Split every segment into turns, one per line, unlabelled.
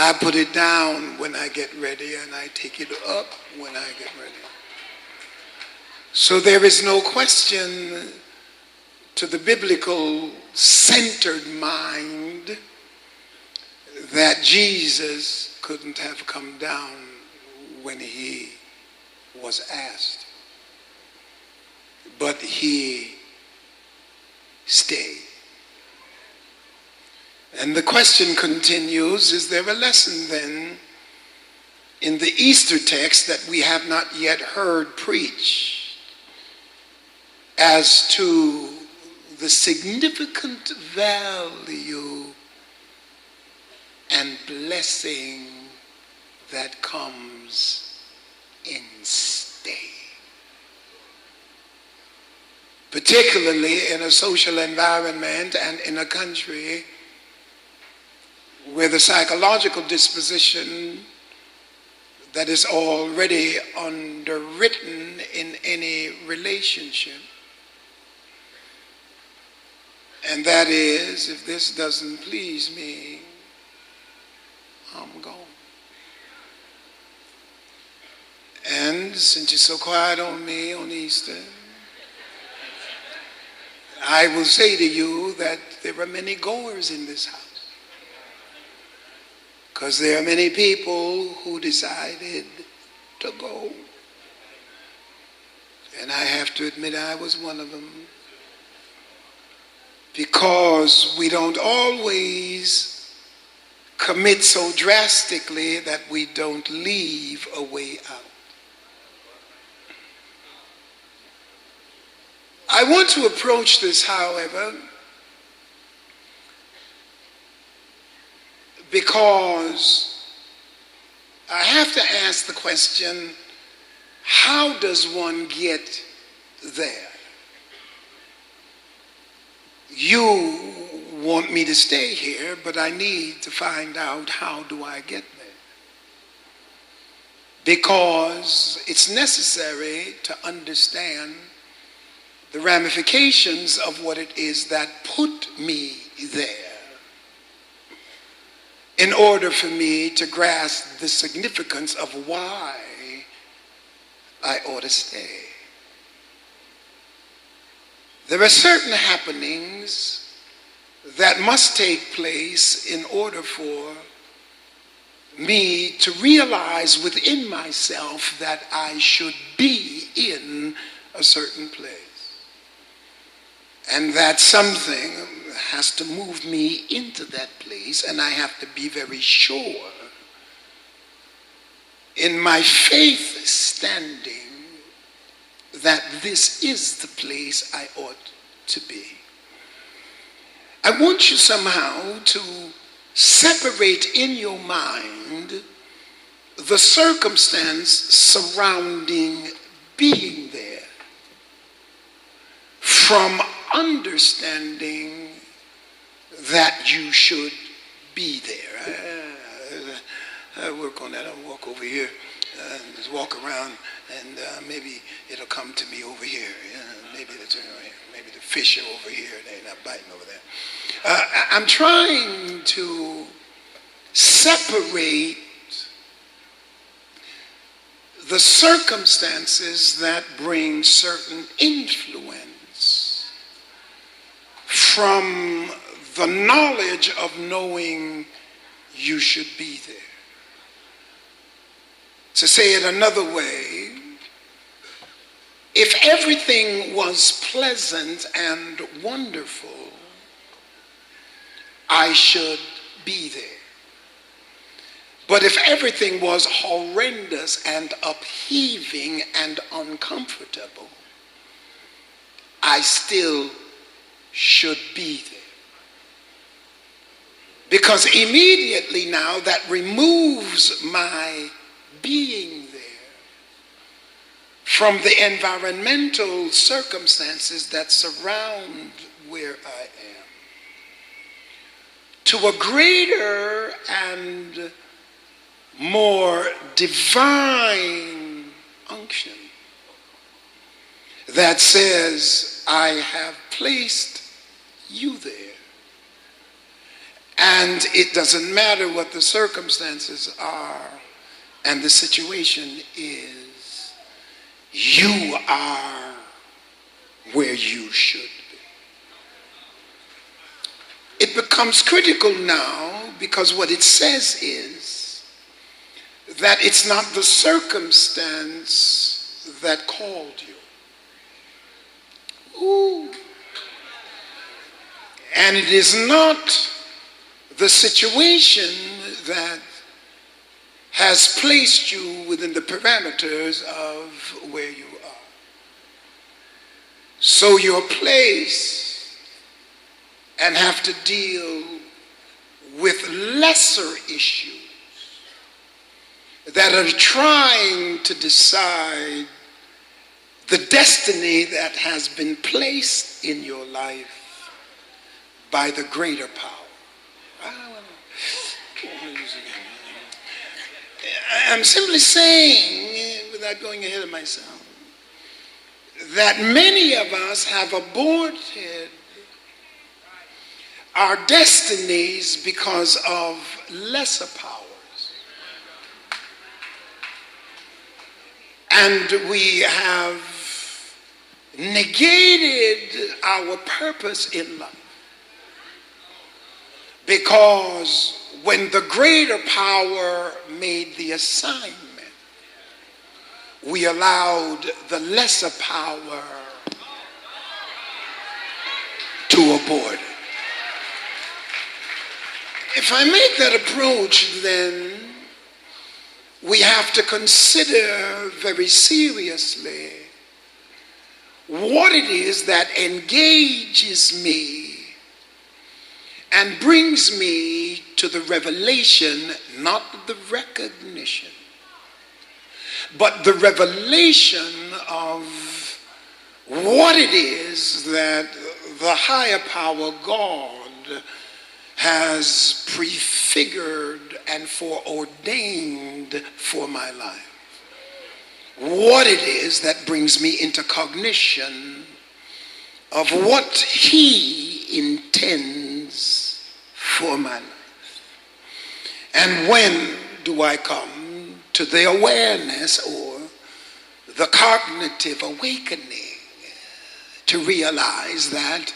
I put it down when I get ready, and I take it up when I get ready. So there is no question to the biblical centered mind that Jesus couldn't have come down when he was asked, but he stayed. And the question continues, is there a lesson then in the Easter text that we have not yet heard preached as to the significant value and blessing that comes in stay? Particularly in a social environment and in a country where the psychological disposition that is already underwritten in any relationship, and that is, if this doesn't please me, I'm gone. And since you're so quiet on me on Easter, I will say to you that there are many goers in this house, because there are many people who decided to go. And I have to admit I was one of them, because we don't always commit so drastically that we don't leave a way out. I want to approach this, however, because I have to ask the question, how does one get there? You want me to stay here, but I need to find out, how do I get there? Because it's necessary to understand the ramifications of what it is that put me there in order for me to grasp the significance of why I ought to stay. There are certain happenings that must take place in order for me to realize within myself that I should be in a certain place. And that something has to move me into that place, and I have to be very sure in my faith standing that this is the place I ought to be. I want you somehow to separate in your mind the circumstance surrounding being there from understanding that you should be there. I work on that. I'll walk over here and just walk around, and maybe it'll come to me over here. Maybe the fish are over here. They're not biting over there. I'm trying to separate the circumstances that bring certain influence from the knowledge of knowing you should be there. To say it another way, if everything was pleasant and wonderful, I should be there. But if everything was horrendous and upheaving and uncomfortable, I still should be there. Because immediately now that removes my being there from the environmental circumstances that surround where I am, to a greater and more divine unction that says, I have placed you there, And it doesn't matter what the circumstances are and the situation is, you are where you should be. It becomes critical now because what it says is that it's not the circumstance that called you. Ooh. And it is not the situation that has placed you within the parameters of where you are. So you're placed and have to deal with lesser issues that are trying to decide the destiny that has been placed in your life by the greater power. I'm simply saying, without going ahead of myself, that many of us have aborted our destinies because of lesser powers. And we have negated our purpose in life. Because when the greater power made the assignment, we allowed the lesser power to abort it. If I make that approach, then we have to consider very seriously what it is that engages me and brings me to the revelation, not the recognition, but the revelation of what it is that the higher power God has prefigured and foreordained for my life. What it is that brings me into cognition of what he intends for my life. And when do I come to the awareness or the cognitive awakening to realize that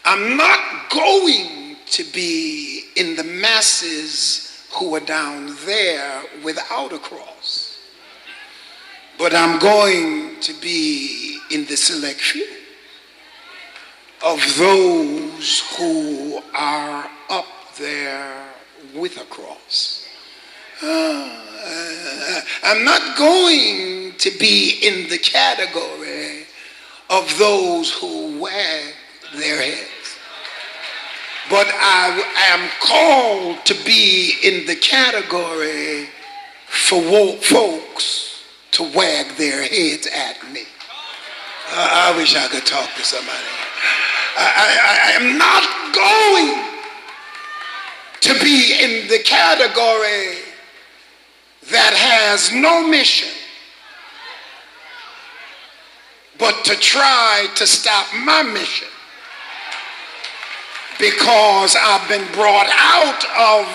I'm not going to be in the masses who are down there without a cross, but I'm going to be in the select few of those who are up there with a cross. I'm not going to be in the category of those who wag their heads, but I am called to be in the category for folks to wag their heads at me. I wish I could talk to somebody. I am not going to be in the category that has no mission but to try to stop my mission, because I've been brought out of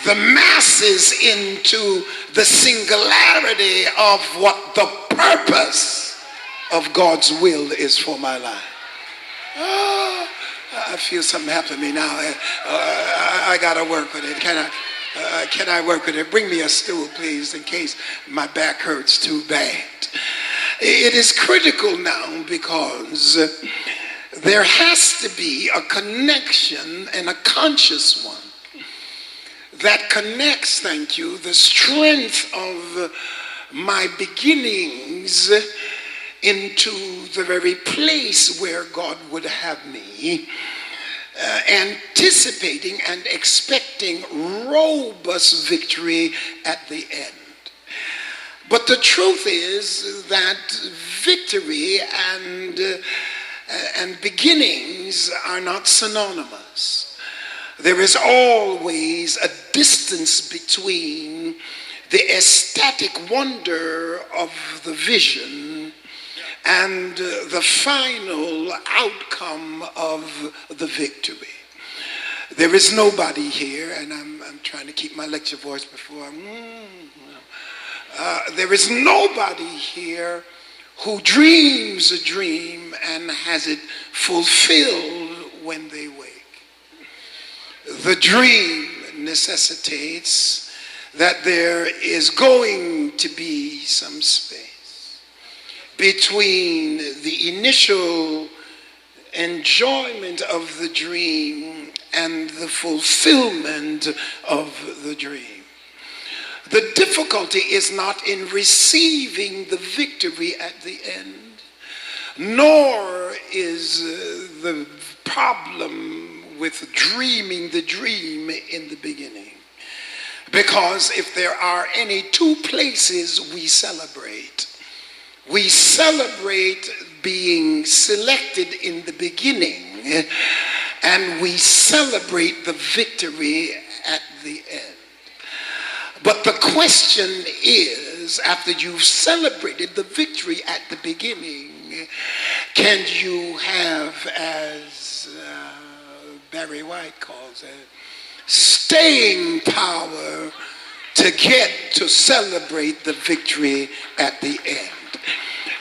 the masses into the singularity of what the purpose of God's will is for my life. Oh, I feel something happen to me now. I gotta work with it. Can I work with it? Bring me a stool, please, in case my back hurts too bad. It is critical now because there has to be a connection, and a conscious one, that connects, thank you, the strength of my beginnings into the very place where God would have me, anticipating and expecting robust victory at the end. But the truth is that victory and beginnings are not synonymous. There is always a distance between the ecstatic wonder of the vision and the final outcome of the victory. There is nobody here, and I'm trying to keep my lecture voice before there is nobody here who dreams a dream and has it fulfilled when they wake. The dream necessitates that there is going to be some space between the initial enjoyment of the dream and the fulfillment of the dream. The difficulty is not in receiving the victory at the end, nor is the problem with dreaming the dream in the beginning. Because if there are any two places we celebrate being selected in the beginning, and we celebrate the victory at the end. But the question is, after you've celebrated the victory at the beginning, can you have, as Barry White calls it, staying power to get to celebrate the victory at the end?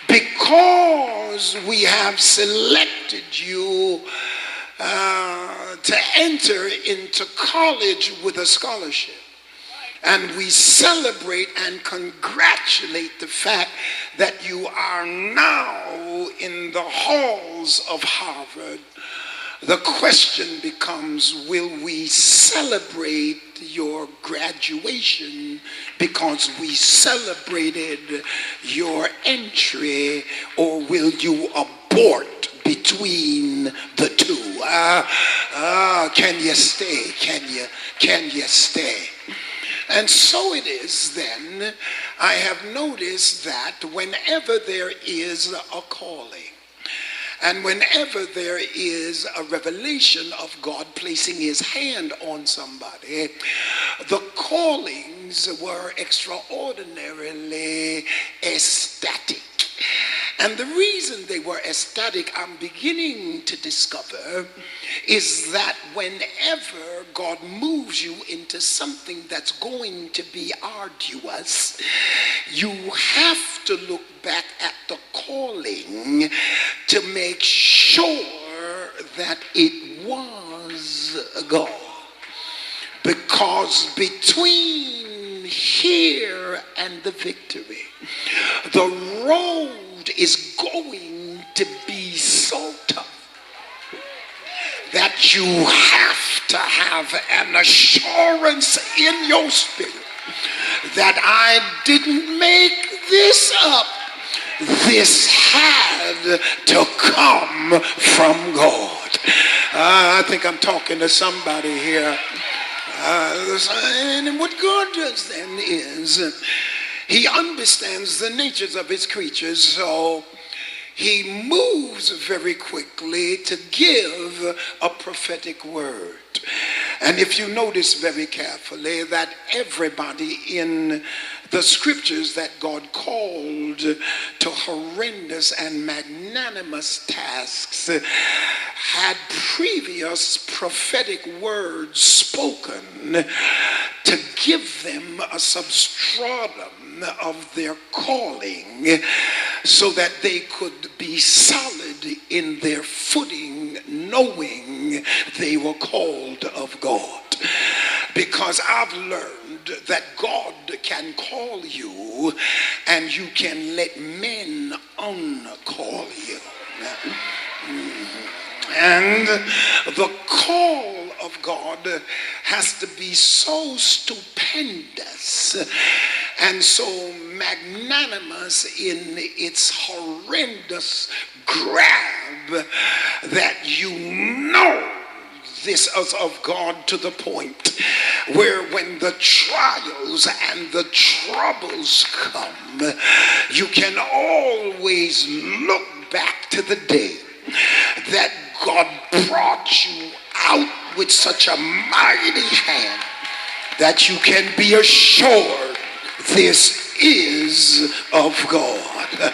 Because we have selected you to enter into college with a scholarship. And we celebrate and congratulate the fact that you are now in the halls of Harvard. The question becomes, will we celebrate your graduation because we celebrated your entry, or will you abort between the two? Can you stay? Can you stay? And so it is then, I have noticed that whenever there is a calling, and whenever there is a revelation of God placing his hand on somebody, the callings were extraordinarily ecstatic. And the reason they were ecstatic, I'm beginning to discover, is that whenever God moves you into something that's going to be arduous, you have to look back at the calling to make sure that it was God. Because between here and the victory, the road is going to be so tough that you have to have an assurance in your spirit that I didn't make this up. This had to come from God. I think I'm talking to somebody here. And what God does then is he understands the natures of his creatures, so he moves very quickly to give a prophetic word. And if you notice very carefully that everybody in the scriptures that God called to horrendous and magnanimous tasks had previous prophetic words spoken to give them a substratum of their calling so that they could be solid in their footing, knowing they were called of God. Because I've learned that God can call you and you can let men uncall you. And the call of God has to be so stupendous and so magnanimous in its horrendous grab that you know this is of God, to the point where when the trials and the troubles come, you can always look back to the day that God brought you out with such a mighty hand that you can be assured this is of God.